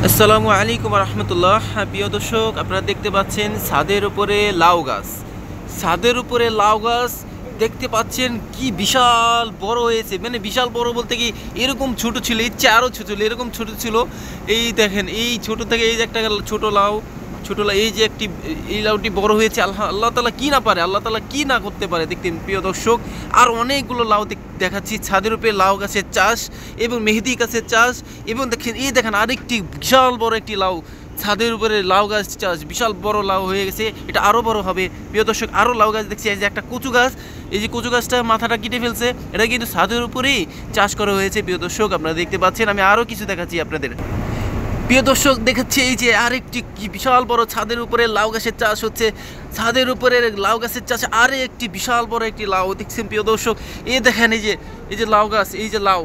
আসসালামু আলাইকুম রহমতুল্লাহ। প্রিয় দর্শক, আপনারা দেখতে পাচ্ছেন ছাদের উপরে লাউ গাছ। ছাদের উপরে লাউ গাছ দেখতে পাচ্ছেন কি বিশাল বড় হয়েছে, মানে বিশাল বড় বলতে কি এরকম ছোট ছিল, এর চেয়ে আরও ছোট ছিল, এরকম ছোট ছিল। এই দেখেন, এই ছোট থেকে এই যে একটা ছোট লাউ, ছোট লাউ, এই যে একটি এই লাউটি বড় হয়েছে। আল্লাহ তাআলা কি না পারে, আল্লাহ তাআলা কি না করতে পারে দেখতেন প্রিয় দর্শক। আর অনেকগুলো লাউ দেখাচ্ছি ছাদের উপরে লাউ গাছের চাষ এবং মেহেদি গাছের চাষ। এবং দেখেন আরেকটি বিশাল বড় একটি লাউ, ছাদের উপরে লাউ গাছ চাষ, বিশাল বড় লাউ হয়ে গেছে, এটা আরও বড় হবে প্রিয় দর্শক। আরও লাউ গাছ দেখছি, এই যে একটা কচু গাছ, এই যে কচু গাছটা মাথাটা কেটে ফেলছে, এটা কিন্তু ছাদের উপরেই চাষ করা হয়েছে প্রিয় দর্শক। আপনারা দেখতে পাচ্ছেন, আমি আরও কিছু দেখাচ্ছি আপনাদের প্রিয় দর্শক। দেখাচ্ছি এই যে আরেকটি কি বিশাল বড় ছাদের উপরে লাউ গাছের চাষ হচ্ছে। ছাদের উপরে লাউ গাছের চাষে আরে একটি বিশাল বড় একটি লাউ দেখছেন প্রিয় দর্শক। এই দেখেন, এই যে লাউ গাছ, এই যে লাউ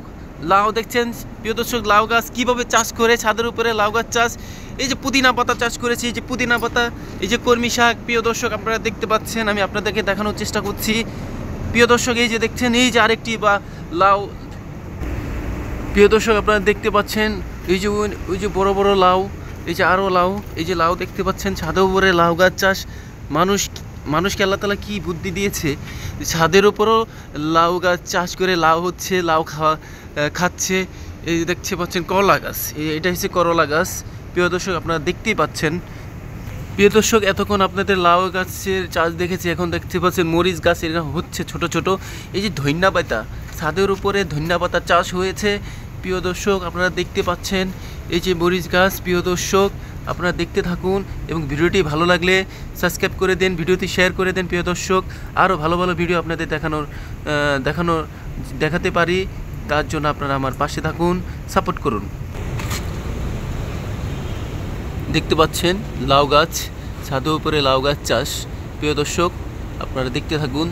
লাউ দেখছেন প্রিয় দর্শক। লাউ গাছ কীভাবে চাষ করে, ছাদের উপরে লাউ গাছ চাষ। এই যে পুদিনা পাতা চাষ করেছি, এই যে পুদিনা পাতা, এই যে কলমি শাক প্রিয় দর্শক আপনারা দেখতে পাচ্ছেন। আমি আপনাদেরকে দেখানোর চেষ্টা করছি প্রিয় দর্শক। এই যে দেখছেন, এই যে আরেকটি বা লাউ প্রিয় দর্শক আপনারা দেখতে পাচ্ছেন। এই যে ওই যে বড় বড় লাউ, এই যে আরও লাউ, এই যে লাউ দেখতে পাচ্ছেন। ছাদের উপরে লাউ গাছ চাষ, মানুষকে আল্লাহ তাআলা কী বুদ্ধি দিয়েছে, ছাদের উপরও লাউ গাছ চাষ করে লাউ হচ্ছে, লাউ খাচ্ছে। এই যে দেখতে পাচ্ছেন করলা গাছ, এটা হচ্ছে করলা গাছ প্রিয় দর্শক আপনারা দেখতেই পাচ্ছেন। প্রিয় দর্শক, এতক্ষণ আপনাদের লাউ গাছের চাষ দেখেছি, এখন দেখতে পাচ্ছেন মরিচ গাছ, এরা হচ্ছে ছোট ছোট। এই যে ধনিয়া পাতা, ছাদের উপরে ধনিয়া পাতা চাষ হয়েছে প্রিয় দর্শক আপনারা দেখতে পাচ্ছেন। এই যে মরিচ গাছ প্রিয় দর্শক আপনারা দেখতে থাকুন, এবং ভিডিওটি ভালো লাগলে সাবস্ক্রাইব করে দেন, ভিডিওটি শেয়ার করে দেন প্রিয় দর্শক। আরও ভালো ভালো ভিডিও আপনাদের দেখাতে পারি, তার জন্য আপনারা আমার পাশে থাকুন, সাপোর্ট করুন। দেখতে পাচ্ছেন লাউ গাছ, ছাদের উপরে লাউ গাছ চাষ প্রিয় দর্শক আপনারা দেখতে থাকুন।